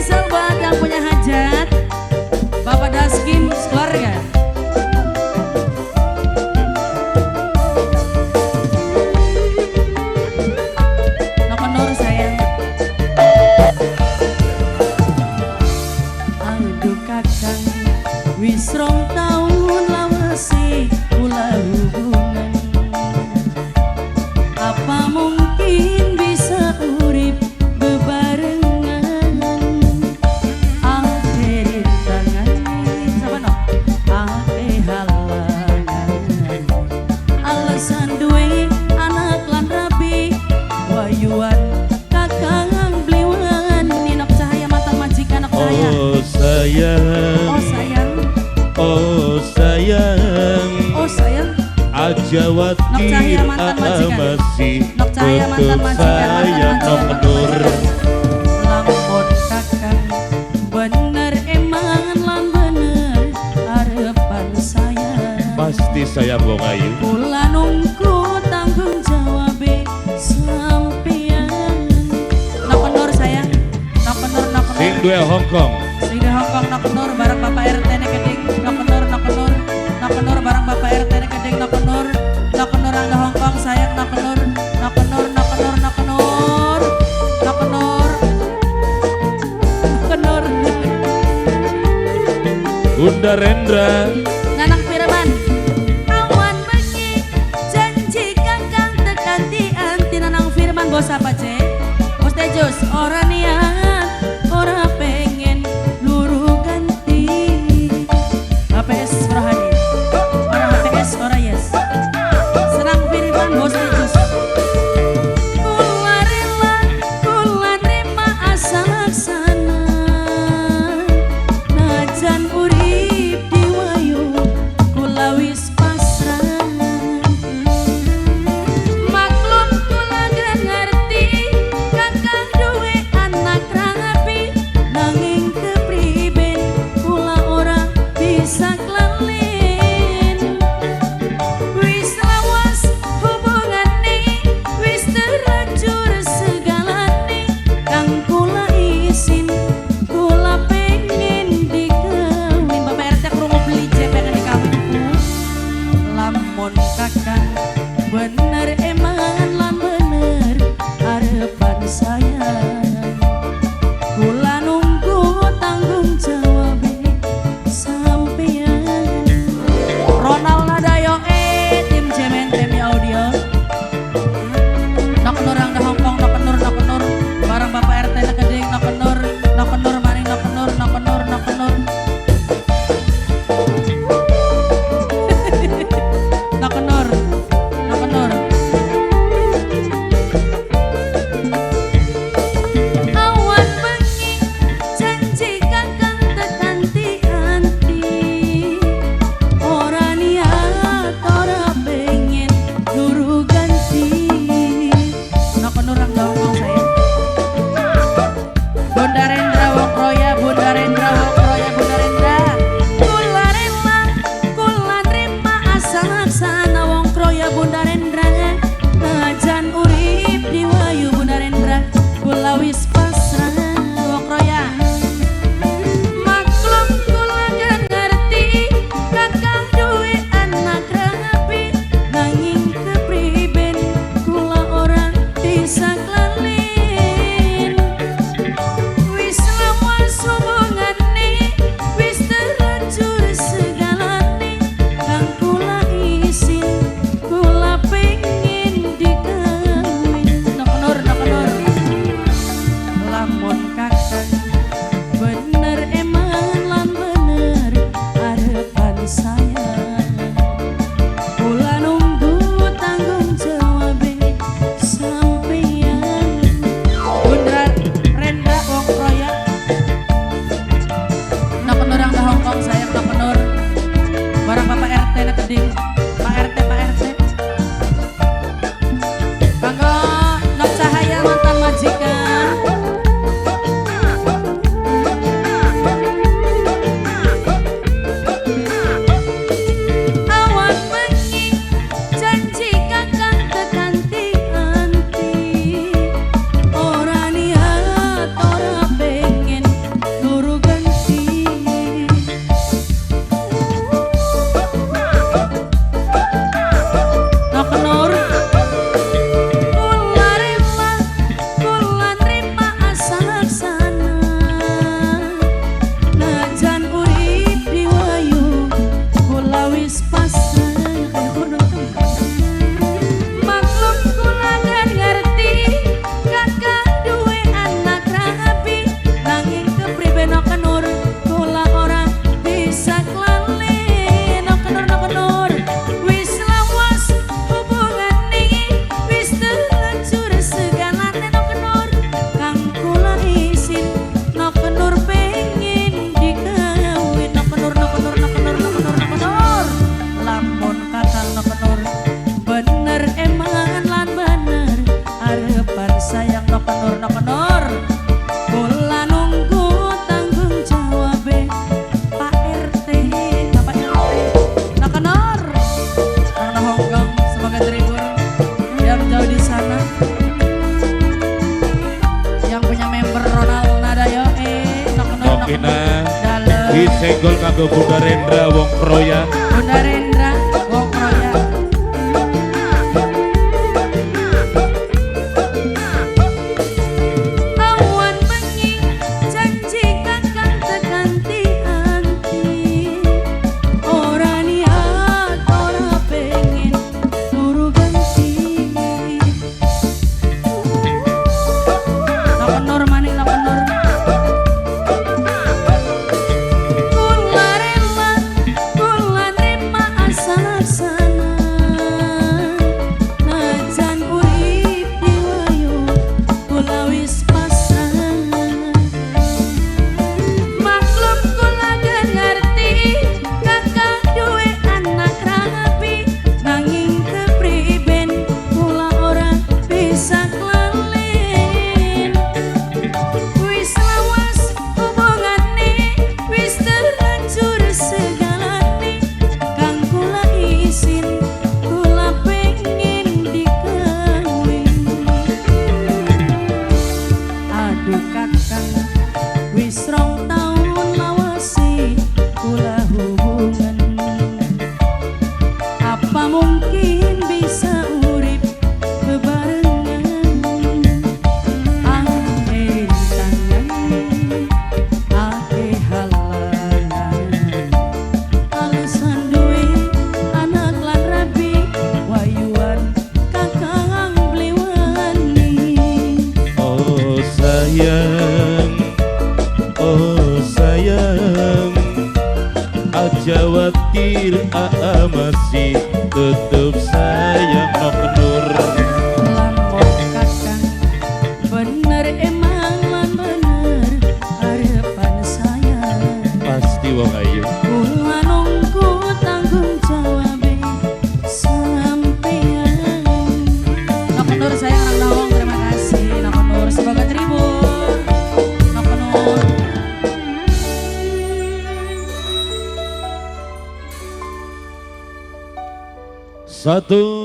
spesial buat yang punya hajat, Bapak Daskin keluarga. Nokonor sayang. Aduh kakang, wis rong taun lawase kula hubungan. Apa mungkin bisa urip bebarengan? Akhir tangan sama no, akhir halangan. Alasan duwe anak lan rabi, wayuan kakang bliwan. Ninok cahaya mantan majikan anak saya. Oh sayang, Oh sayang, oh sayang, oh sayang. Ajawati Nok Cahaya mantan majikan. masih Nok Cahaya mantan majikan, saya mantan Nok Nur. Lampun kakang, bener emang lan bener harapan saya. Pasti sayang wong ayu. Kula nunggu tanggung jawab sampeyan. Nok Nur sayang, Nok Nur, Nok Nur. Sing duwe Hongkong. Sing di Hongkong Nok Nur bareng Bapak RT ne Keding. Nok Nur, Nok Nur, Nok Nur bareng Bapak RT ne Keding. Nok Nur, Nok Nur ang di Hongkong sayang. Nok Nur, Nok Nur, Nok Nur, Nok Nur, Nok Nur, Nok Nur. Bunda Rendra. Nanang Firman. Awan bengi janji kakang tekan anti Nanang Firman bos apa cek? Bos Tejus ora niat, ora pengen luru ganti. HPS Rohani. Ora HPS ora yes. Senang Firman bos Tejus. Kula rela, kula nerima asal laksana. Najan urip di wayu kula wis pasrah. Maklum kula gak ngerti kakang duwe Sakinah Dalem disenggol kanggo Bunda Rendra wong Kroya. Bunda Rendra wong Kroya. Awan bengi janji kakang tekanti-anti. Ora niat ora pengen turu ganti. Nakenur maning nakenur. Kula rela kula nerima asal-asana. Najan urip diwayu kula wis pasrah. Maklum kula gak ngerti kakang duwe anak rapi. Nanging kepriben kula ora bisa kelalen. Wis lawas hubungane, wis terlanjur segalane. Kang kula isin, kula pengen dikawin. Aduh kakang, wis 2 taun lawase kula hubungan. Apa mungkin bisa urip bebarengan? Ake tangan, ake halangan. Alasan duwe anak lan rabi, wayuan kakang blewani. Oh sayang, aja watir masih tetep sayang Nokenur. Lampok kakang, bener emang lan bener harapan saya. Pasti wong ayu. Kula nunggu tanggung jawab sampean. Nakenur sayang anak nawang, terima kasih Nakenur. Semoga tribun Nakenur. Satu